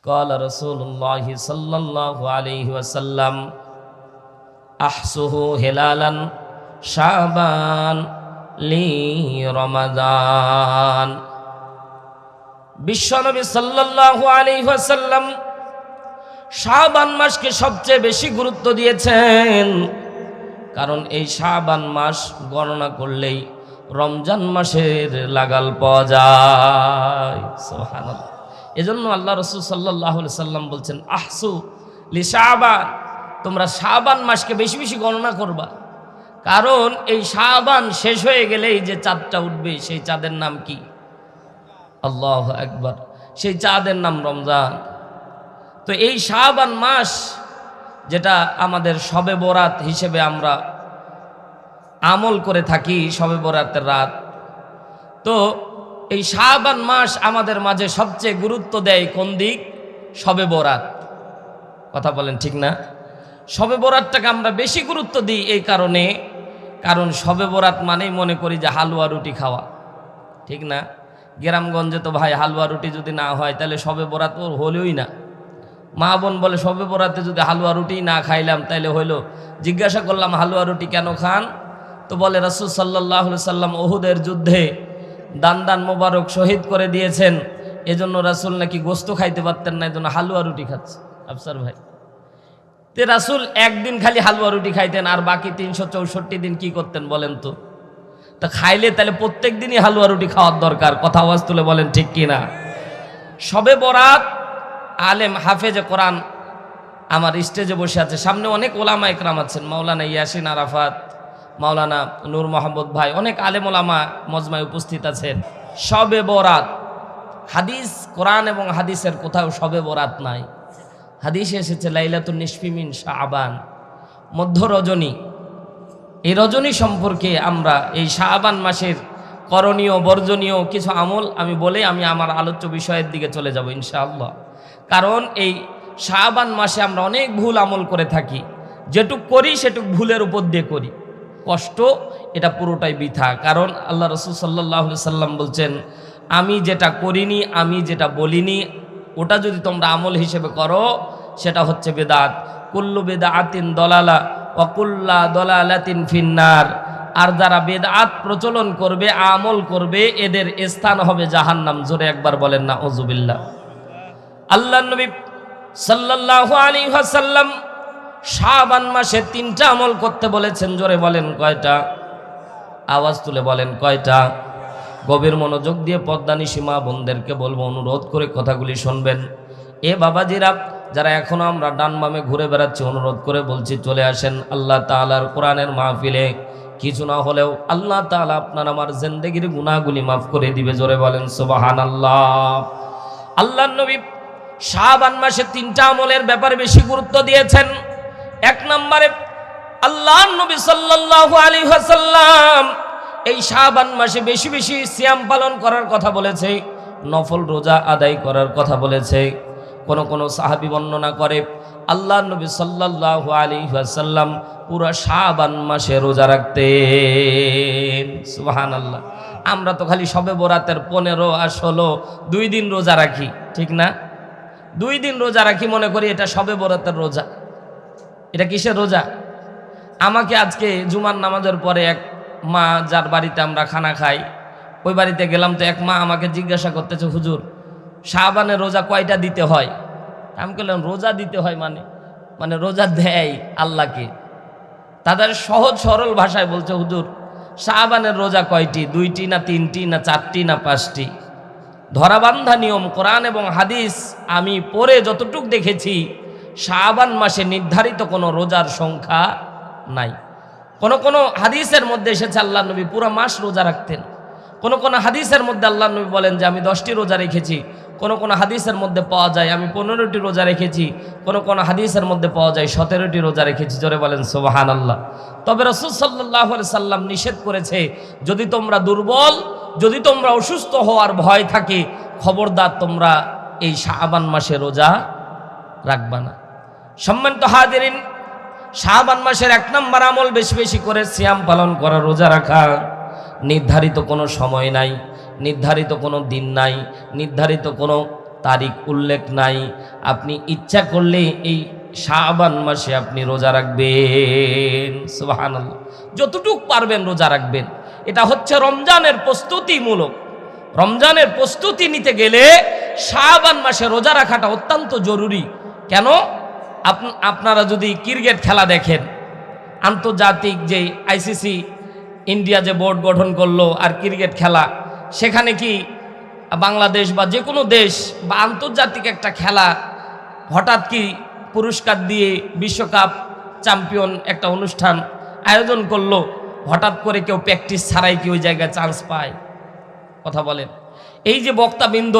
قال رسول الله صلى الله عليه وسلم أحسه هلالا شعبان লি রমাদান। বিশ্বনবী সাল্লাল্লাহু আলাইহি ওয়াসাল্লাম শাবান মাসকে সবচেয়ে বেশি গুরুত্ব দিয়েছেন, কারণ এই শাবান মাস গণনা করলেই রমজান মাসের লাগাল পাওয়া যায়। সুবহানাল্লাহ। এজন্য আল্লাহ রাসূল সাল্লাল্লাহু আলাইহি ওয়াসাল্লাম বলছেন আহসু লি শাবান, তোমরা শাবান মাসকে বেশি বেশি গণনা করবা, কারণ এই শাবান শেষ হয়ে গেলেই যে চাঁদটা উঠবে সেই চাঁদের নাম কি? আল্লাহু আকবার। সেই চাঁদের নাম রমজান। তো এই শাবান মাস যেটা আমাদের শবে বরাত হিসেবে আমরা আমল করে থাকি, শবে বরাতের রাত, তো এই শাবান মাস আমাদের মাঝে সবচেয়ে গুরুত্ব দেয় কোন দিক? শবে বরাত। কথা বলেন ঠিক না? শবে বরাতটাকে আমরা বেশি গুরুত্ব দিই এই কারণে, কারণ শবে বরাত মানেই মনে করি যে হালুয়া রুটি খাওয়া, ঠিক না? গ্রামগঞ্জে তো ভাই হালুয়া রুটি যদি না হয় তাহলে শবে বরাত ওর হলোই না। মা বোন বলে শবে বরাতে যদি হালুয়া রুটি না খাইলাম তাহলে হইলো। জিজ্ঞাসা করলাম হালুয়া রুটি কেন খান? তো বলে রাসূল সাল্লাল্লাহু আলাইহি সাল্লাম উহুদের যুদ্ধে দান মোবারক শহীদ করে দিয়েছেন, এজন্য রাসূল নাকি গোস্ত খাইতে পারতেন না, এজন্য হালুয়া রুটি খাচ্ছে। আফসার ভাই, তে রাসূল একদিন খালি হালুয়া রুটি খাইতেন আর বাকি 364 দিন কি করতেন বলেন তো? তা খাইলে তাহলে প্রত্যেক দিনই হালুয়া রুটি খাওয়ার দরকার। কথা আওয়াজ তুলে বলেন ঠিক কিনা? শবে বরাত আলেম হাফেজে কোরআন আমার স্টেজে বসে আছে, সামনে অনেক ওলামা একরাম আছেন, মাওলানা ইয়াসিন আরাফাত, মাওলানা নূর মোহাম্মদ ভাই, অনেক আলেম ওলামা মজমায় উপস্থিত আছেন। শবে বরাত হাদিস, কোরআন এবং হাদিসের কোথাও শবে বরাত নাই। হাদিসে এসেছে লাইলাতুন নিসফি মিন শাবান, মধ্য রজনী। এই রজনী সম্পর্কে আমরা এই শাবান মাসের করণীয় বর্জনীয় কিছু আমল আমি বলে আমি আমার আলোচ্য বিষয়ের দিকে চলে যাব ইনশাআল্লাহ। কারণ এই শাবান মাসে আমরা অনেক ভুল আমল করে থাকি, যেটুক করি সেটুক ভুলের উপর দিয়ে করি, কষ্ট এটা পুরোটাই বৃথা। কারণ আল্লাহ রাসূল সাল্লাল্লাহু আলাইহি সাল্লাম বলছেন আমি যেটা করিনি, আমি যেটা বলিনি, ওটা যদি তোমরা আমল হিসেবে করো সেটা হচ্ছে বেদাত। কুল্লু বেদাতিন দলালা ওয়া কুল্লা দলালাতিন ফিন্নার। আর যারা বেদাত প্রচলন করবে, আমল করবে, এদের স্থান হবে জাহান্নাম। জোরে একবার বলেন না উযুবিল্লাহ। আল্লাহর নবী সাল্লাল্লাহু আলাইহি ওয়াসাল্লাম শাবান মাসে 3টা আমল করতে বলেছেন। জোরে বলেন কয়টা? আওয়াজ তুলে বলেন কয়টা? গভীর মনোযোগ দিয়ে পর্দানিশী মা বোনদেরকে বলবো, অনুরোধ করে কথাগুলি শুনবেন। এ বাবাজিরা যারা এখনো আমরা ডান বামে ঘুরে বেড়াচ্ছি, অনুরোধ করে বলছি চলে আসেন আল্লাহ তাআলার কোরআনের মাহফিলে। কিছু না হলেও আল্লাহ তাআলা আপনার আমার জিন্দেগির গুনাহগুলি মাফ করে দিবে। জোরে বলেন সুবহানাল্লাহ। আল্লাহর নবী শাবান মাসে 3টা আমলের ব্যাপারে বেশি গুরুত্ব দিয়েছেন। 1 নম্বরে আল্লাহর নবী সাল্লাল্লাহু আলাইহি ওয়াসাল্লাম এই শাবান মাসে বেশি বেশি সিয়াম পালন করার কথা বলেছে, নফল রোজা আদায় করার কথা বলেছে। কোন সাহাবী বর্ণনা করে আল্লাহর নবী সাল্লাল্লাহু আলাইহি ওয়াসাল্লাম পুরো শাবান মাসে রোজা রাখতেন। সুবহানাল্লাহ। আমরা তো খালি শবে বরাতের 15 আর 16 2 দিন রোজা রাখি, ঠিক না? 2 দিন রোজা রাখি, মনে করি এটা শবে বরাতের রোজা। এটা কিসের রোজা? আমাকে আজকে জুমার নামাজের পরে এক মা যার বাড়িতে আমরা খানা খাই, ওই বাড়িতে গেলাম, তো এক মা আমাকে জিজ্ঞাসা করতেছে হুজুর শাবানের রোজা কয়টা দিতে হয়? আমি বললাম রোজা দিতে হয় মানে রোজা দেয় আল্লাহকে। তাদের সহজ সরল ভাষায় বলছে হুজুর শাবানের রোজা কয়টি? 2টি না 3টি না 4টি না 5টি? ধরাবান্ধা নিয়ম কোরআন এবং হাদিস আমি পড়ে যতটুক দেখেছি, শাবান মাসে নির্ধারিত কোনো রোজার সংখ্যা নাই। কোন হাদিসের মধ্যে এসেছে আল্লাহ নবী পুরো মাস রোজা রাখতেন। কোন হাদিসের মধ্যে আল্লাহ নবী বলেন যে আমি 10টি রোজা রেখেছি। কোন হাদিসের মধ্যে পাওয়া যায় আমি 15টি রোজা রেখেছি। কোন হাদিসের মধ্যে পাওয়া যায় 17টি রোজা রেখেছি। জোরে বলেন সুবহানাল্লাহ। তবে রাসূল সাল্লাল্লাহু আলাইহি সাল্লাম নিষেধ করেছে, যদি তোমরা দুর্বল, যদি তোমরা অসুস্থ হওয়ার ভয় থাকে, খবরদার তোমরা এই শাবান মাসে রোজা রাখবা না। সম্মানিত হাজিরিন, শাবান মাসের 1 নম্বর আমল বেশি বেশি করে সিয়াম পালন করা, রোজা রাখা। নির্ধারিত কোনো সময় নাই, নির্ধারিত কোনো দিন নাই, নির্ধারিত কোনো তারিখ উল্লেখ নাই। আপনি ইচ্ছা করলে এই শাবান মাসে আপনি রোজা রাখবেন, সুবহানাল্লাহ, যতটুকু পারবেন রোজা রাখবেন। এটা হচ্ছে রমজানের প্রস্তুতিমূলক। রমজানের প্রস্তুতি নিতে গেলে শাবান মাসে রোজা রাখাটা অত্যন্ত জরুরি। কেন? আপনারা যদি ক্রিকেট খেলা দেখেন, আন্তর্জাতিক যে আইসিসি ইন্ডিয়া যে বোর্ড গঠন করলো আর ক্রিকেট খেলা, সেখানে কি বাংলাদেশ বা যে কোনো দেশ বা আন্তর্জাতিক একটা খেলা হঠাৎ কি পুরস্কার দিয়ে বিশ্বকাপ চ্যাম্পিয়ন একটা অনুষ্ঠান আয়োজন করলো, হঠাৎ করে কেউ প্র্যাকটিস ছাড়াই কি ওই জায়গায় চান্স পায়? কথা বলেন। এই যে বক্তাবৃন্দ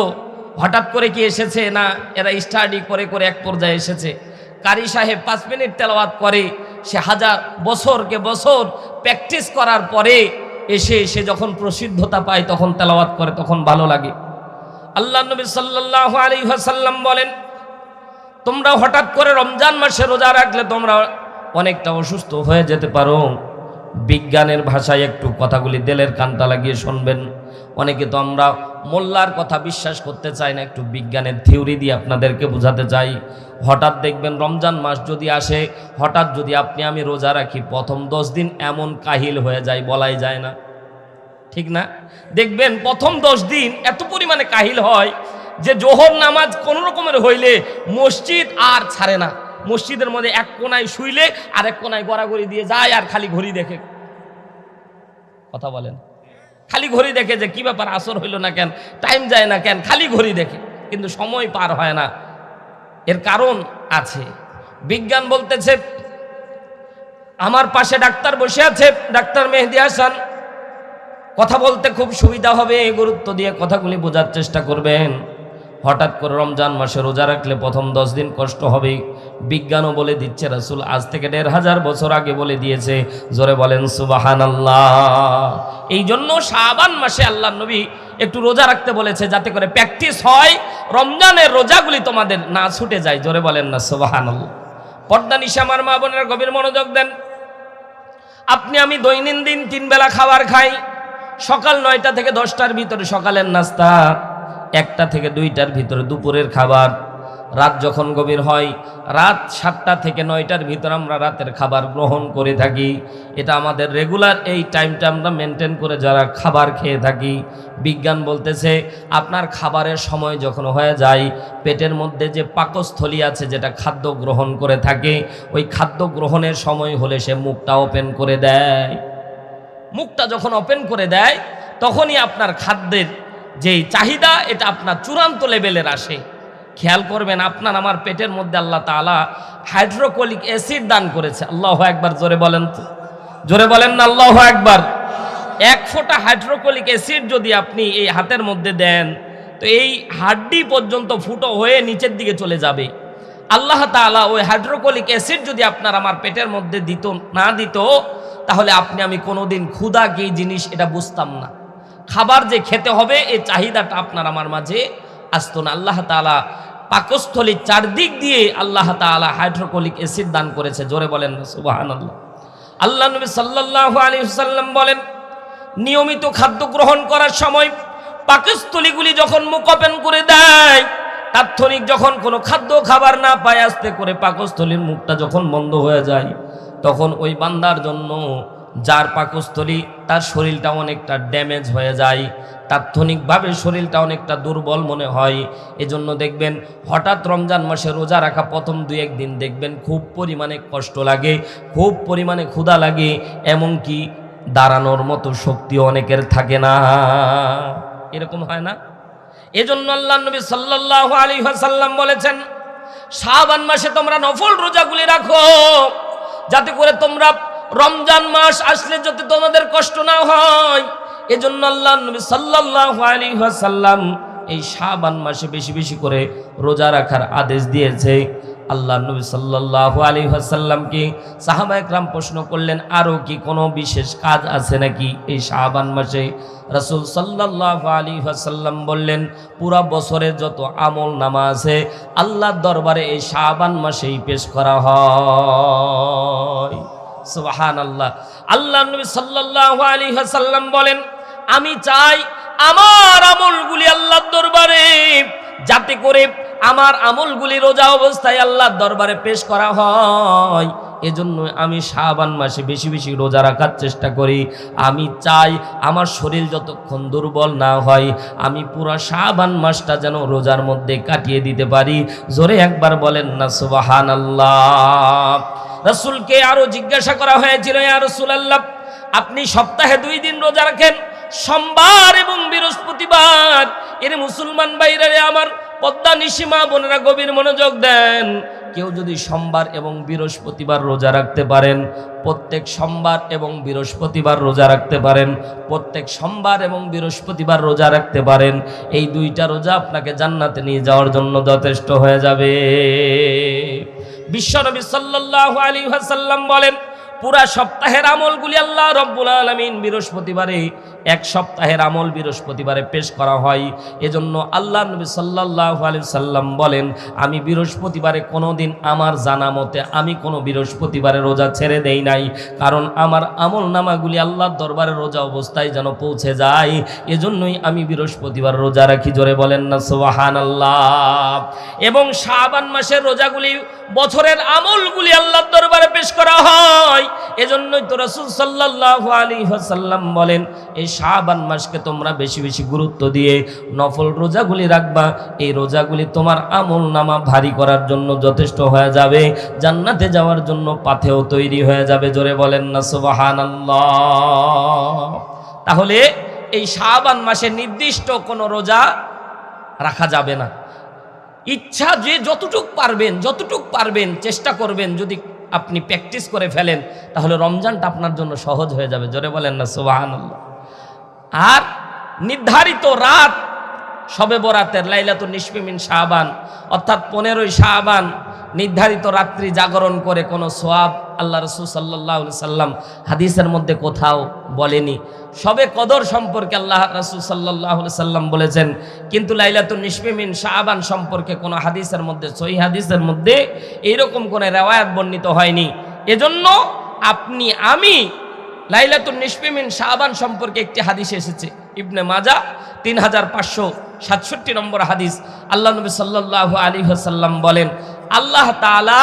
হঠাৎ করে কি এসেছে? না, এরা স্টাডি করে করে এক পর্যায়ে এসেছে। কারি সাহেব 5 মিনিট তেলাওয়াত করে, সে হাজার বছরকে বছর প্র্যাকটিস করার পরে এসে সে যখন প্রসিদ্ধতা পায় তখন তেলাওয়াত করে, তখন ভালো লাগে। আল্লাহ নবী সাল্লাল্লাহু আলাইহি ওয়াসাল্লাম বলেন, তোমরা হঠাৎ করে রমজান মাসে রোজা রাখলে তোমরা অনেকটা অসুস্থ হয়ে যেতে পারো। বিজ্ঞানের ভাষায় একটু কথাগুলি দিলের কানটা লাগিয়ে শুনবেন। অনেকে তো আমরা মোল্লার কথা বিশ্বাস করতে চাই না, একটু বিজ্ঞানের থিওরি দিয়ে আপনাদেরকে বোঝাতে চাই। হঠাৎ দেখবেন রমজান মাস যদি আসে, হঠাৎ যদি আমি রোজা রাখি, প্রথম 10 দিন এমন কাহিল হয়ে যায় বলাই যায় না, ঠিক না? দেখবেন প্রথম 10 দিন এত পরিমাণে কাহিল হয় যে জোহর নামাজ কোন রকমের হইলে মসজিদ আর ছাড়ে না। মসজিদের মধ্যে এক কোনায় শুইলে আর এক কোনায় গড়াগড়ি দিয়ে যায় আর খালি ঘড়ি দেখে। কথা বলেন। খালি ঘড়ি দেখে যে কি ব্যাপার, আসর হইল না কেন, টাইম যায় না কেন, খালি ঘড়ি দেখে, কিন্তু সময় পার হয় না। এর কারণ আছে। বিজ্ঞান বলতেছে, আমার পাশে ডাক্তার বসে আছে, ডাক্তার মেহেদী হাসান, কথা বলতে খুব সুবিধা হবে, গুরুত্ব দিয়ে কথাগুলি বোঝার চেষ্টা করবেন। হঠাৎ করে রমজান মাসে রোজা রাখলে প্রথম 10 দিন কষ্ট হবে। বিজ্ঞানও বলে দিচ্ছে, রাসূল আজ থেকে 1500 বছর আগে বলে দিয়েছে। জোরে বলেন সুবহানাল্লাহ। এই জন্য শাবান মাসে আল্লাহ নবী একটু রোজা রাখতে বলেছে, যাতে করে প্র্যাকটিস হয়, রমজানের রোজাগুলি তোমাদের না ছুটে যায়। জোরে বলেন না সুবহানাল্লাহ। পর্দা নিশা আমার মা বোনেরা গভীর মনোযোগ দেন। আমি দৈনন্দিন 3 বেলা খাবার খাই। সকাল 9টা থেকে 10টার ভিতরে সকালের নাস্তা, 1টা থেকে 2টার ভিতরে দুপুরের খাবার, রাত যখন গভীর হয় রাত 7টা থেকে 9টার ভিতরে আমরা রাতের খাবার গ্রহণ করে থাকি। এটা আমাদের রেগুলার এই টাইমটা আমরা মেনটেন করে যারা খাবার খেয়ে থাকি। বিজ্ঞান বলতেছে, আপনার খাবারের সময় যখন হয়ে যায়, পেটের মধ্যে যে পাকস্থলী আছে যেটা খাদ্য গ্রহণ করে থাকে, ওই খাদ্য গ্রহণের সময় হলে সে মুখটা ওপেন করে দেয়। মুখটা যখন ওপেন করে দেয় তখনই আপনার খাদ্যের যে চাহিদা এটা আপনার চূড়ান্ত লেভেলের আসে। খেয়াল করবেন, আপনার আমার পেটের মধ্যে আল্লাহ তাআলা হাইড্রোক্লোরিক অ্যাসিড দান করেছে। আল্লাহু আকবার। জোরে বলেন তো, জোরে বলেন না আল্লাহু আকবার। 1 ফোঁটা হাইড্রোক্লোরিক অ্যাসিড যদি আপনি এই হাতের মধ্যে দেন, তো এই হাড্ডি পর্যন্ত ফুটো হয়ে নিচের দিকে চলে যাবে। আল্লাহ তাআলা ওই হাইড্রোক্লোরিক অ্যাসিড যদি আপনার আমার পেটের মধ্যে না দিত, তাহলে আমি কোনোদিন ক্ষুধা কি জিনিস এটা বুঝতাম না। খাবার যে খেতে হবে এই চাহিদাটা আপনার আমার মাঝে আসতো না। আল্লাহ তাআলা পাকস্থলীর চারদিক দিয়ে আল্লাহ তাআলা হাইড্রোক্লোরিক অ্যাসিড দান করেছে। জোরে বলেন সুবহানাল্লাহ। আল্লাহ নবী সাল্লাল্লাহু আলাইহি ওয়াসাল্লাম বলেন, নিয়মিত খাদ্য গ্রহণ করার সময় পাকস্থলীগুলি যখন মুখ ওপেন করে দেয়, তাৎক্ষণিক যখন কোনো খাদ্য খাবার না পায়, আস্তে করে পাকস্থলীর মুখটা যখন বন্ধ হয়ে যায়, তখন ওই বান্দার জন্য, যার পাকস্থলী, তার শরীরটা অনেকটা ড্যামেজ হয়ে যায়, তাৎক্ষণিকভাবে শরীরটা অনেকটা দুর্বল মনে হয়। এজন্য দেখবেন হঠাৎ রমজান মাসে রোজা রাখা প্রথম 2-1 দিন দেখবেন খুব পরিমাণে কষ্ট লাগে, খুব পরিমাণে ক্ষুধা লাগে, এমনকি দাঁড়ানোর মতো শক্তি অনেকের থাকে না। এরকম হয় না? এজন্য আল্লাহ নবী সাল্লাল্লাহু আলাইহি ওয়াসাল্লাম বলেছেন, শাবান মাসে তোমরা নফল রোজাগুলি রাখো, যাতে করে তোমরা রমজান মাস আসলে যাতে তোমাদের কষ্ট না হয়। এজন্য আল্লাহ নবী সাল্লাল্লাহু আলাইহি ওয়াসাল্লাম এই শাবান মাসে বেশি বেশি করে রোজা রাখার আদেশ দিয়েছে। আল্লাহ নবী সাল্লাল্লাহু আলাইহি ওয়াসাল্লামকে সাহাবায়ে কেরাম প্রশ্ন করলেন, আরও কি কোনো বিশেষ কাজ আছে নাকি এই শাবান মাসে? রাসূল সাল্লাল্লাহু আলাইহি ওয়াসাল্লাম বললেন, পুরা বছরের যত আমল নামা আছে আল্লাহর দরবারে এই শাবান মাসেই পেশ করা হয়। সুবহানাল্লাহ। আল্লাহ নবী সাল্লাল্লাহু আলাইহি ওয়াসাল্লাম বলেন, আমি চাই আমার আমলগুলি আল্লাহর দরবারে যাতে করে আমার আমলগুলি রোজা অবস্থায় আল্লাহর দরবারে পেশ করা হয়। এজন্য আমি শাবান মাসে বেশি বেশি রোজা রাখার চেষ্টা করি। আমি চাই আমার শরীর যতক্ষণ দুর্বল না হয়, আমি পুরো শাবান মাসটা যেন রোজার মধ্যে কাটিয়ে দিতে পারি। জোরে একবার বলেন না সুবহানাল্লাহ। রাসূলকে আরো জিজ্ঞাসা করা হয়েছিল, ইয়া রাসূলুল্লাহ, আপনি সপ্তাহে 2 দিন রোজা রাখেন, সোমবার এবং বৃহস্পতিবার। এর মুসলমান ভাইরা আমার, পদ্মা নিশিমা বোনেরা গভীর মনোযোগ দেন। কেউ যদি সোমবার এবং বৃহস্পতিবার রোজা রাখতে পারেন, প্রত্যেক সোমবার এবং বৃহস্পতিবার রোজা রাখতে পারেন, প্রত্যেক সোমবার এবং বৃহস্পতিবার রোজা রাখতে পারেন, এই 2টা রোজা আপনাকে জান্নাতে নিয়ে যাওয়ার জন্য যথেষ্ট হয়ে যাবে। বিশ্বনবী সাল্লাল্লাহু আলাইহি ওয়াসাল্লাম বলেন, পুরা সপ্তাহের আমলগুলি আল্লাহ রব্বুল আলামিন বৃহস্পতিবারে, এক সপ্তাহের আমল বৃহস্পতিবারে পেশ করা হয়। এজন্য আল্লাহ নবী সাল্লাল্লাহু আলাইহি সাল্লাম বলেন, আমি বৃহস্পতিবারে কোনোদিন আমার জানা মতে আমি কোনো বৃহস্পতিবারে রোজা ছেড়ে দেই নাই, কারণ আমার আমল নামাগুলি আল্লাহর দরবারে রোজা অবস্থায় যেন পৌঁছে যায়। এজন্যই আমি বৃহস্পতিবার রোজা রাখি। জোরে বলেন না সুবহানাল্লাহ। এবং শাবান মাসের রোজাগুলি, বছরের আমলগুলি আল্লাহর দরবারে পেশ করা হয়। এজন্যই তো রাসূল সাল্লাল্লাহু আলাইহি ওয়াসাল্লাম বলেন, এই শাবান মাসকে তোমরা বেশি বেশি গুরুত্ব দিয়ে নফল রোজাগুলি রাখবা। এই রোজাগুলি তোমার আমল নামা ভারী করার জন্য যথেষ্ট হয়ে যাবে, জান্নাতে যাওয়ার জন্য পাথেও তৈরি হয়ে যাবে। জোরে বলেন না সুবহানাল্লাহ। তাহলে এই শাবান মাসে নির্দিষ্ট কোনো রোজা রাখা যাবে না। ইচ্ছা যে যতটুক পারবেন চেষ্টা করবেন। যদি আপনি প্র্যাকটিস করে ফেলেন তাহলে রমজানটা আপনার জন্য সহজ হয়ে যাবে। জোরে বলেন না সুবহানাল্লাহ। আর নির্ধারিত রাত শবে বরাতের, লাইলাতুন নিসফি মিন শাবান, অর্থাৎ 15ই শাবান নির্ধারিত রাত্রি জাগরণ করে কোনো সওয়াব আল্লাহ রাসূল সাল্লাল্লাহু আলাইহি সাল্লাম হাদিসের মধ্যে কোথাও বলেনি। শবে কদর সম্পর্কে আল্লাহ রাসূল সাল্লাল্লাহু আলাইহি সাল্লাম বলেছেন, কিন্তু লাইলাতুন নিসফি মিন শাবান সম্পর্কে কোনো হাদিসের মধ্যে, সহিহ হাদিসের মধ্যে এইরকম কোনো রিওয়ায়াত বর্ণিত হয়নি। এজন্য আমি লাইলাতুন নিসফি মিন শাবান সম্পর্কে একটি হাদিস এসেছে, ইবনে মাজাহ 3567 নম্বর হাদিস। আল্লাহ নবী সাল্লাল্লাহু আলাইহি ওয়াসাল্লাম বলেন, আল্লাহ তাআলা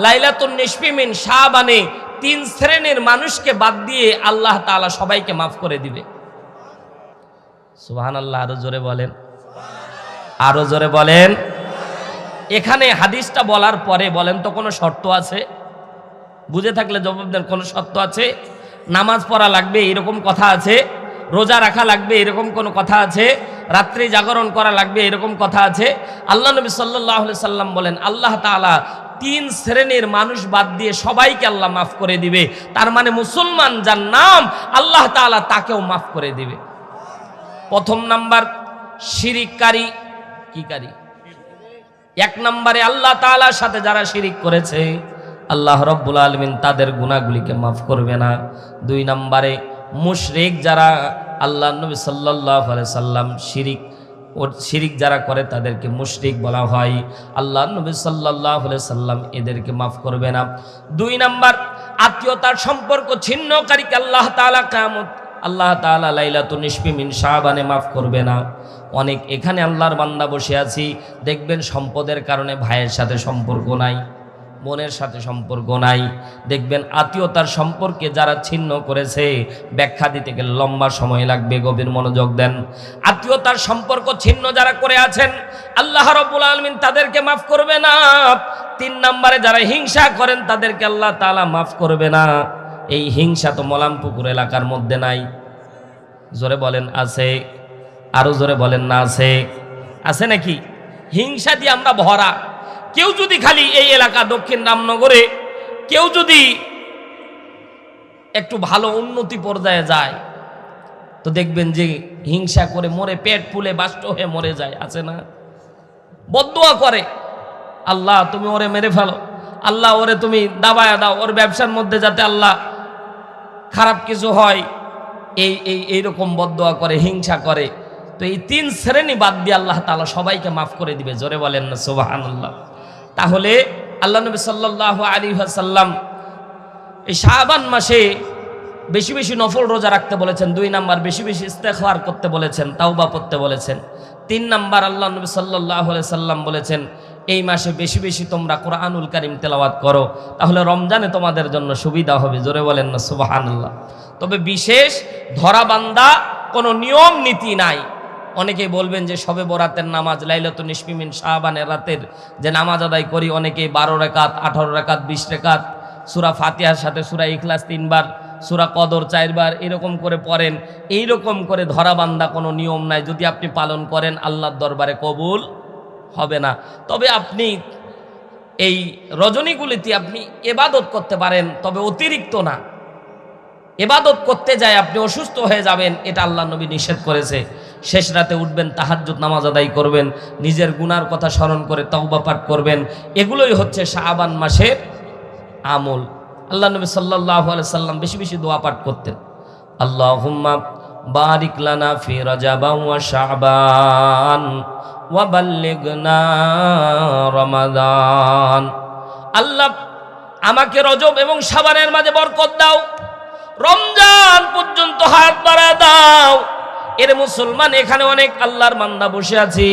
লাইলাতুন নিসফি মিন শাবানে 3 শ্রেণীর মানুষকে বাদ দিয়ে আল্লাহ তাআলা সবাইকে মাফ করে দিবে। সুবহানাল্লাহ। আরো জোরে বলেন, আরো জোরে বলেন। এখানে হাদিসটা বলার পরে বলেন তো কোনো শর্ত আছে? বুঝে থাকলে জবাব দেন। কোনো শর্ত আছে? নামাজ পড়া লাগবে এরকম কথা আছে? রোজা রাখা লাগবে এরকম কোনো কথা আছে? রাত্রি জাগরণ করা লাগবে এরকম কথা আছে? আল্লাহ নবী সাল্লাল্লাহু আলাইহি সাল্লাম বলেন, আল্লাহ তাআলা 3 শ্রেণীর মানুষ বাদ দিয়ে সবাইকে আল্লাহ মাফ করে দিবে। তার মানে মুসলমান যার নাম আল্লাহ তাআলা তাকেও মাফ করে দিবে। প্রথম নাম্বার শিরিককারী। কি কারী? 1 নম্বরে আল্লাহ তাআলার সাথে যারা শিরিক করেছে আল্লাহ রাব্বুল আলামিন তাদের গুনাহগুলিকে মাফ করবে না। 2 নম্বরে মুশরিক যারা, আল্লাহ নবী সাল্লাল্লাহু আলাইহি সাল্লাম শিরিক যারা করে তাদেরকে মুশরিক বলা হয়। আল্লাহ নবী সাল্লাল্লাহু আলাইহি সাল্লাম এদেরকে মাফ করবে না। 2 নম্বর আত্মীয়তার সম্পর্ক ছিন্নকারীকে আল্লাহ তাআলা লাইলাতুন নিসফি মিন শাবানে মাফ করবে না। অনেক এখানে আল্লাহর বান্দা বসে আছি, দেখবেন সম্পদের কারণে ভাইয়ের সাথে সম্পর্ক নাই, বোনের সাথে সম্পর্ক নাই। দেখবেন আত্মীয়তার সম্পর্কে যারা ছিন্ন করেছে, ব্যাখ্যা দিতে গেলে লম্বা সময় লাগবে, গভীর মনোযোগ দেন। আত্মীয়তার সম্পর্ক ছিন্ন যারা করে আছেন আল্লাহ রাব্বুল আলামিন তাদেরকে মাফ করবে না। 3 নম্বরে যারা হিংসা করেন তাদেরকে আল্লাহ তাআলা মাফ করবে না। এই হিংসা তো মলামপুকুর এলাকার মধ্যে নাই। জোরে বলেন আছে? আরো জোরে বলেন না আছে? আছে নাকি? হিংসা দিয়ে আমরা ভরা। কেউ যদি খালি এই এলাকা দক্ষিণ রামনগরে কেউ যদি একটু ভালো উন্নতি পর্যায়ে যায় তো দেখবেন যে হিংসা করে মরে, পেট ফুলে বাষ্ট হয়ে মরে যায়, আছে না? বদদুয়া করে, আল্লাহ তুমি ওরে মেরে ফেলো, আল্লাহ ওরে তুমি দাবায়া দাও, ওর ব্যবসার মধ্যে যাতে আল্লাহ খারাপ কিছু হয়, এইরকম বদদুয়া করে, হিংসা করে। তো এই 3 শ্রেণী বাদ দিয়ে আল্লাহ তাআলা সবাইকে মাফ করে দিবে। জোরে বলেন না সুবহানাল্লাহ। তাহলে আল্লাহ নবী সাল্লাল্লাহু আলাইহি ওয়াসাল্লাম এই শাবান মাসে বেশি বেশি নফল রোজা রাখতে বলেছেন, 2 নাম্বার বেশি বেশি ইস্তেগফার করতে বলেছেন, তাওবা পড়তে বলেছেন, 3 নাম্বার আল্লাহ নবী সাল্লাল্লাহু আলাইহি সাল্লাম বলেছেন এই মাসে বেশি বেশি তোমরা কোরআনুল কারীম তেলাওয়াত করো, তাহলে রমজানে তোমাদের জন্য সুবিধা হবে। জোরে বলেন না সুবহানাল্লাহ। তবে বিশেষ ধরাবান্ধা কোনো নিয়ম নীতি নাই। অনেকেই বলবেন যে শবে বরাতের নামাজ, লাইলাতুন নিসফি মিন শাবানের রাতের যে নামাজ আদায় করি, অনেকেই 12 রাকাত, 18 রাকাত, 20 রাকাত, সূরা ফাতিহার সাথে সূরা ইখলাস 3 বার, সূরা কদর 4 বার এরকম করে পড়েন। এইরকম করে ধরাবান্ধা কোনো নিয়ম নাই। যদি আপনি পালন করেন আল্লাহর দরবারে কবুল হবে না। তবে আপনি এই রজনীগুলিতে আপনি ইবাদত করতে পারেন, তবে অতিরিক্ত না। ইবাদত করতে যায় আপনি অসুস্থ হয়ে যাবেন, এটা আল্লাহ নবী নিষেধ করেছে। শেষ রাতে উঠবেন, তাহাজ্জুদ নামাজ আদায় করবেন, নিজের গুনার কথা স্মরণ করে তাওবা পাঠ করবেন, এগুলোই হচ্ছে শাবান মাসের আমল। আল্লাহ নবী সাল্লাল্লাহু আলাইহি সাল্লাম বেশি বেশি দোয়া পাঠ করতেন। আল্লাহুম্মা বারিক লানা ফি রাজাবা ওয়া শাবান ওয়া বাল্লিগনা রমাদান। আল্লাহ আমাকে রজব এবং শাবানের মাঝে বরকত দাও, রমজান পর্যন্ত হাত বাড়া দাও। এর মুসলমান, এখানে অনেক আল্লাহর বান্দা বসে আছি,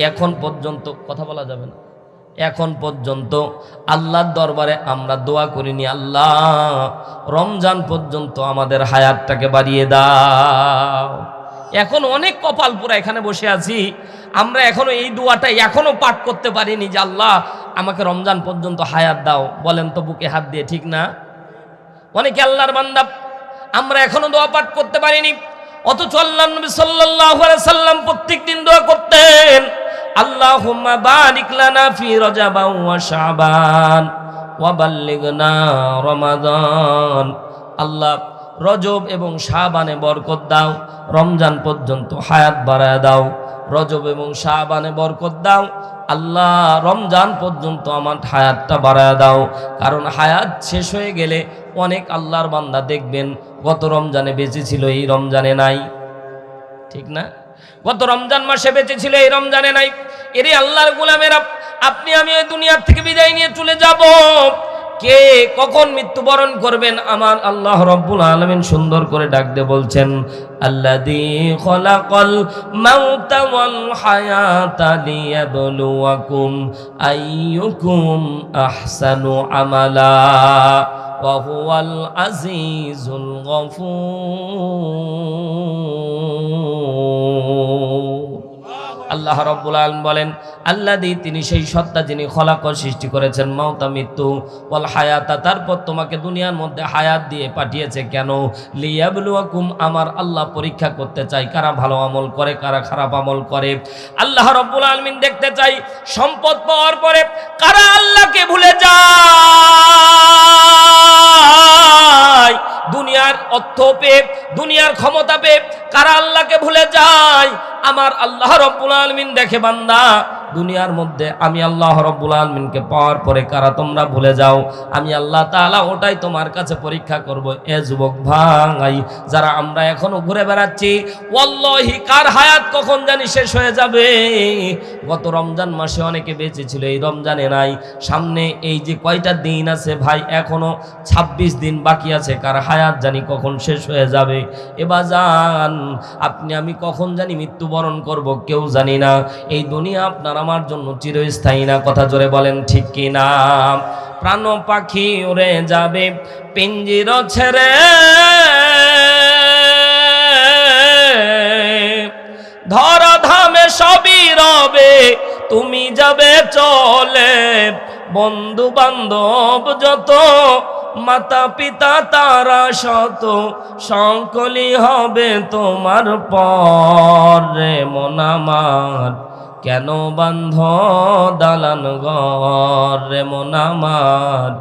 এখন পর্যন্ত কথা বলা যাবে না, এখন পর্যন্ত আল্লাহর দরবারে আমরা দোয়া করিনি, আল্লাহ রমজান পর্যন্ত আমাদের হায়াতটাকে বাড়িয়ে দাও। এখন অনেক কপাল পুরা এখানে বসে আছি, আমরা এখনো এই দোয়াটা এখনো পাঠ করতে পারিনি যে আল্লাহ আমাকে রমজান পর্যন্ত হায়াত দাও। বলেন তো বুকে হাত দিয়ে, ঠিক না? অনেকে আল্লাহর বান্দা, আমরা এখনো দোয়া পাঠ করতে পারিনি, অথচ আল্লাহর নবী সাল্লাল্লাহু আলাইহি সাল্লাম প্রত্যেকদিন দোয়া করতেন, আল্লাহুম্মা বারিক লানা ফি রাজাবা ওয়া শাবান ওয়া বাল্লিগনা রমাদান। আল্লাহ রজব এবং শাবানে বরকত দাও, রমজান পর্যন্ত হায়াত বাড়ায় দাও। রজব এবং শাবানে বরকত দাও, আল্লাহ রমজান পর্যন্ত আমার হায়াতটা বাড়ায় দাও। কারণ হায়াত শেষ হয়ে গেলে অনেক আল্লাহর বান্দা দেখবেন গত রমজানে বেঁচে ছিল, এই রমজানে নাই, ঠিক না? গত রমজান মাসে বেঁচে ছিল, এই রমজানে নাই। এরে আল্লাহর গোলামেরা, আপনি আমি ওই দুনিয়ার থেকে বিদায় নিয়ে চলে যাব, কে কখন মৃত্যুবরণ করবেন আমার আল্লাহ রাব্বুল আলামিন সুন্দর করে ডাক দিয়ে বলছেন, আল্লাযী খলাকাল মাউতা ওয়াল হায়াতা লিয়াবলুয়াকুম আইয়ুকুম আহসানু আমালা ওয়া হুয়াল আজিজুল গফুর। আল্লাহ রাব্বুল আলামিন বলেন, আল্লাযী তিনি সেই সত্তা যিনি খলাক সৃষ্টি করেছেন, মাউতা মৃত্যু, ওয়াল হায়াতা তারপর তোমাকে দুনিয়ার মধ্যে হায়াত দিয়ে পাঠিয়েছে কেন? লিয়াবলুয়াকুম আমার আল্লাহ পরীক্ষা করতে চাই কারা ভালো আমল করে কারা খারাপ আমল করে। আল্লাহ রাব্বুল আলামিন দেখতে চাই সম্পদ পাওয়ার পরে কারা আল্লাহকে ভুলে যায়, দুনিয়ার অর্থ পেয়ে দুনিয়ার ক্ষমতা পেয়ে কারা আল্লাহকে ভুলে যায়। আমার আল্লাহ রাব্বুল আলামিন দেখে বান্দা, দুনিয়ার মধ্যে আমি আল্লাহ রাব্বুল আলামিনকে পাওয়ার পরে কারা তোমরা ভুলে যাও, আমি আল্লাহ তাআলা ওটাই তোমার কাছে পরীক্ষা করব। এ যুবক ভাই, যারা আমরা এখনো ঘুরে বেড়াচ্ছি, ওয়াল্লাহি কার হায়াত কখন জানি শেষ হয়ে যাবে। গত রমজান মাসে অনেকে বেঁচে ছিল, এই রমজানে নাই। সামনে এই যে কয়টা দিন আছে ভাই, এখনো 26 দিন বাকি আছে, কার হায়াত জানি কখন শেষ হয়ে যাবে। এবার যান, আপনি আমি কখন জানি মৃত্যুবরণ করব কেউ জানি না। এই দুনিয়া আপনার আমার জন্য চিরস্থায়ী না, কথা জোরে বলেন ঠিক কি না? প্রাণ পাখি উড়ে যাবে পিঞ্জির ছেড়ে, ধরা ধামে সবই রবে তুমি যাবে চলে। বন্ধু বান্ধব যত, মাতা পিতা তারা শত, সকলই হবে তোমার পর। রে মন আমার কেন বান্ধ দালান ঘর, রে মন আমার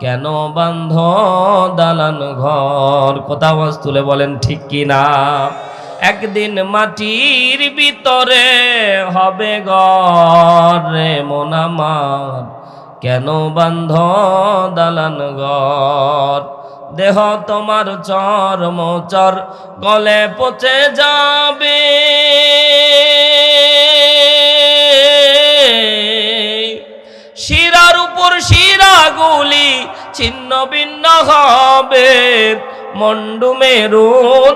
কেন বান্ধ দালান ঘর। কথা আওয়াজ তুলে বলেন ঠিক কি না? একদিন মাটির ভিতরে হবে ঘর, রে মন আমার কেন বান্ধ দালান ঘর। দেহ তোমার চর্মচর গলে পচে যাবে, শিরার উপর শিরাগুলি ছিন্ন ভিন্ন হবে। মন্ডু মেরু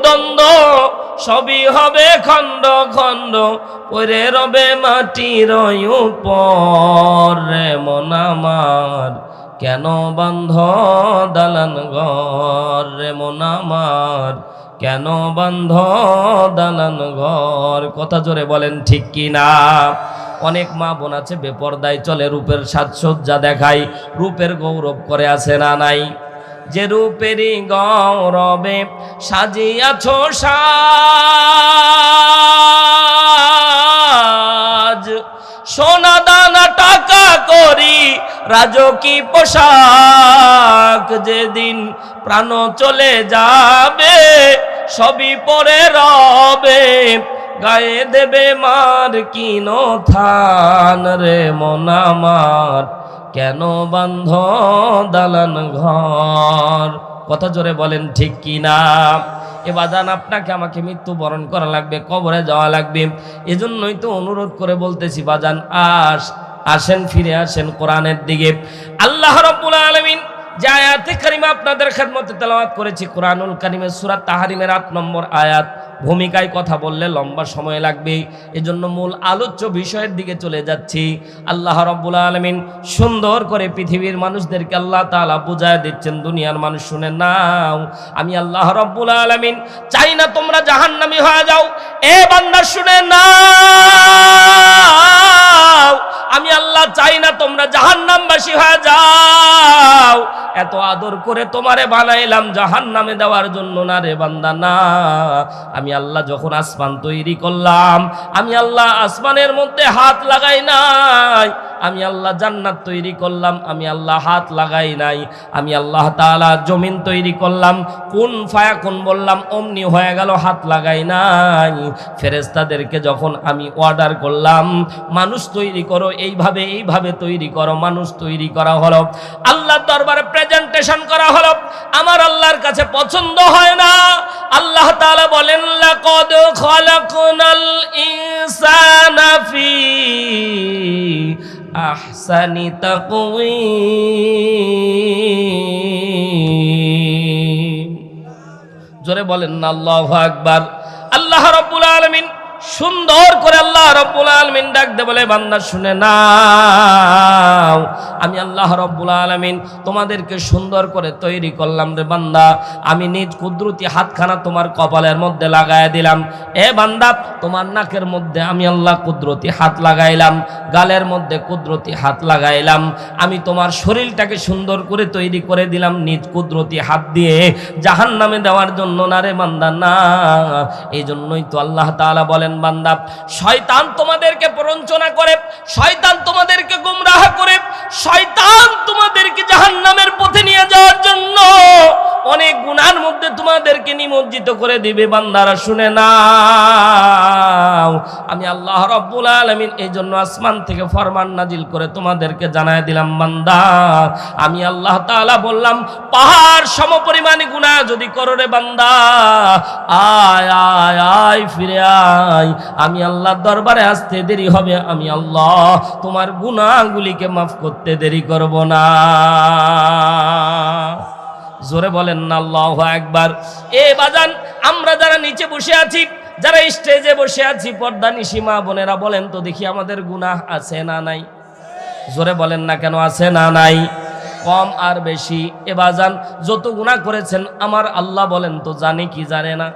দ্বন্দ্ব সবই হবে খণ্ড খণ্ড পরে রবে মাটির উপর রে মন আমার কেন বান্ধ দালান ঘর রে মন আমার কেন বান্ধ দালান ঘর। কথা জোরে বলেন ঠিক কি না? অনেক মা বোন আছে বেপরদায় চলে, রূপের সাজসজ্জা দেখায়, রূপের গৌরব করে আছে না নাই? যে রূপেরই গৌরবে সাজিয়াছো সাজ, সোনা দানা টাকা করি রাজকী পোশাক, যেদিন প্রাণ চলে যাবে সবই পরে রবে, গায়ে দেবে মার কিনো থান রে মন আমার কেন বান্ধ দালান ঘর। কথা জোরে বলেন ঠিক কি না? এ বাজান আপনাকে আমাকে মৃত্যুবরণ করা লাগবে, কবরে যাওয়া লাগবে। এজন্যই তো অনুরোধ করে বলতেছি বাজান আসেন, ফিরে আসেন কোরআনের দিকে। আল্লাহ রাব্বুল আলামিন যে আয়াতে কারিমা আপনাদের খেদমতে তেলাওয়াত করেছি, কোরআনুল কারিমের সূরা তাহরিমের 8 নম্বর আয়াত। ভূমিকায় কথা বললে লম্বা সময় লাগবে, এজন্য মূল আলোচ্য বিষয়ের দিকে চলে যাচ্ছি। আল্লাহ রাব্বুল আলামিন সুন্দর করে পৃথিবীর মানুষদেরকে আল্লাহ তাআলা বুঝায় দিচ্ছেন, দুনিয়ার মানুষ শুনে নাও, আমি আল্লাহ রাব্বুল আলামিন চাই না তোমরা জাহান্নামী হয়ে যাও। এ বান্দা শুনে নাও, আমি আল্লাহ চাই না তোমরা জাহান্নামবাসী হয়ে যাও। এত আদর করে তোমারে বানাইলাম জাহান্নামে দেওয়ার জন্য না রে বান্দা, না। আমি আল্লাহ যখন আসমান তৈরি করলাম, আমি আল্লাহ আসমানের মধ্যে হাত লাগাই নাই। আমি আল্লাহ জান্নাত তৈরি করলাম, আমি আল্লাহ হাত লাগাই নাই। আমি আল্লাহ তাআলা জমিন তৈরি করলাম, কুন ফায়াকুন বললাম, অমনি হয়ে গেল, হাত লাগাই নাই। ফেরেশতাদেরকে যখন আমি অর্ডার করলাম মানুষ তৈরি করো, এইভাবে এইভাবে তৈরি করো, মানুষ তৈরি করা হলো, আল্লাহর দরবারে প্রেজেন্টেশন করা হলো, আমার আল্লাহর কাছে পছন্দ হয় না। আল্লাহ তাআলা বলেন, লাকাদ খালাকনাল ইনসানা ফি আহসানি তাকওয়িম। জোরে বলেন না আল্লাহু আকবার। আল্লাহ রাব্বুল আলামিন সুন্দর করে আল্লাহ রাব্বুল আলামিন ডাক দে বলে, বান্দা শুনে নাও, আমি আল্লাহ রাব্বুল আলামিন তোমাদেরকে সুন্দর করে তৈরি করলাম রে বান্দা। আমি নিজ কুদরতি হাতখানা তোমার কপালের মধ্যে লাগায় দিলাম। এ বান্দা, তোমার নাকের মধ্যে আমি আল্লাহ কুদরতি হাত লাগাইলাম, গালের মধ্যে কুদরতি হাত লাগাইলাম। আমি তোমার শরীরটাকে সুন্দর করে তৈরি করে দিলাম নিজ কুদরতি হাত দিয়ে, জাহান্নামে দেওয়ার জন্য না রে বান্দা, না। এই জন্যই তো আল্লাহ তাআলা বলেন, বান্দা শয়তান তোমাদেরকে প্ররোচনা করে, শয়তান তোমাদেরকে গোমরাহ করে, শয়তান তোমাদেরকে জাহান্নামের পথে নিয়ে যাওয়ার জন্য অনেক গুনাহের মধ্যে তোমাদেরকে নিমজ্জিত করে দিবে। বান্দারা শুনে নাও, আমি আল্লাহ রাব্বুল আলামিন এই জন্য আসমান থেকে ফরমান নাজিল করে তোমাদেরকে জানায় দিলাম, বান্দা আমি আল্লাহ তাআলা বললাম, পাহাড় সমপরিমাণে গুনাহ যদি করো রে বান্দা, আয় আয় আয় ফিরে আয়, আমি আল্লাহর দরবারে আসতে দেরি হবে, আমি আল্লাহ তোমার গুনাহগুলিকে মাফ করতে দেরি করব না। জোরে বলেন না আল্লাহু আকবার। এ বাজান, আমরা যারা নিচে বসে আছি, যারা স্টেজে বসে আছি, পর্দা নিশি মা বোনেরা, বলেন তো দেখি আমাদের গুনাহ আছে না নাই? জোরে বলেন না কেন, আছে না নাই? কম আর বেশি? এ বাজান, যত গুনাহ করেছেন আমার আল্লাহ বলেন তো জানে কি জানে না?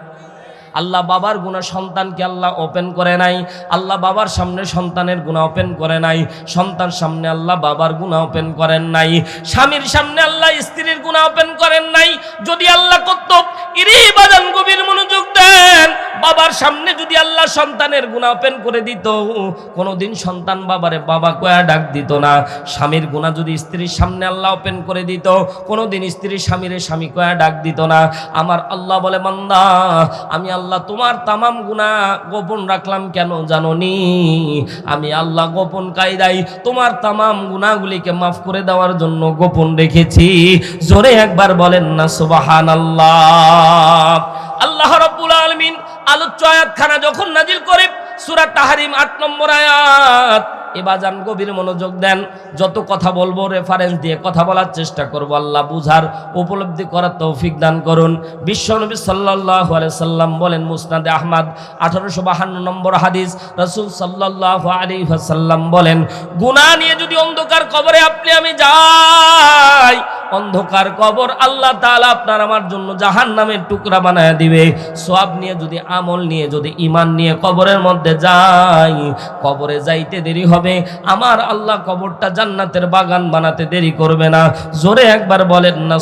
আল্লাহ বাবার গুনাহ সন্তানকে আল্লাহ ওপেন করে নাই, আল্লাহ বাবার সামনে সন্তানের গুনাহ ওপেন করে নাই, সন্তান সামনে আল্লাহ বাবার গুনাহ ওপেন করেন নাই, স্বামীর সামনে আল্লাহ স্ত্রীর গুনাহ ওপেন করেন নাই। যদি আল্লাহ করত, ইরে বাজান গভীর মনোযোগ দেন, বাবার সামনে যদি আল্লাহ সন্তানের গুনাহ ওপেন করে দিত, কোনোদিন সন্তান বাবারে বাবা কয়া ডাক দিত না। স্বামীর গুনাহ যদি স্ত্রীর সামনে আল্লাহ ওপেন করে দিত, কোনোদিন স্ত্রী স্বামীরে স্বামী কয়া ডাক দিত না। আমার আল্লাহ বলে, বান্দা আমি আল্লাহ তোমার তামাম গুনাহ গোপন রাখলাম কেন জানোনি? আমি আল্লাহ গোপন কায়দায় তোমার তামাম গুনাহগুলিকে মাফ করে দেওয়ার জন্য গোপন রেখেছি। জোরে একবার বলেন না সুবহানাল্লাহ। আল্লাহ রাব্বুল আলামিন আলোচ্য আয়াতখানা যখন নাজিল করে, সূরা তাহরিম 8 নম্বর আয়াত, এবাজান গভীর মনোযোগ দেন, যত কথা বলবো রেফারেন্স দিয়ে কথা বলার চেষ্টা করব, আল্লাহ বুঝার উপলব্ধি করার তৌফিক দান করুন। বিশ্বনবী সাল্লাল্লাহু আলাইহি সাল্লাম বলেন, মুসনাদে আহমদ 1852 নম্বর হাদিস, রাসূল সাল্লাল্লাহু আলাইহি ওয়াসাল্লাম বলেন, গুনাহ নিয়ে যদি অন্ধকার কবরে আপনি আমি যাই, অন্ধকার কবর আল্লাহ তাআলা আপনার আমার জন্য জাহান্নামের টুকরা বানায় দিবে। সওয়াব নিয়ে যদি, আমল নিয়ে যদি, ঈমান নিয়ে কবরের মধ্যে যাই, কবরে যাইতে দেরি হবে, আমার আল্লাহ কবরটা জান্নাতের বাগান বানাতে দেরি করবে না। জোরে একবার বলেন না।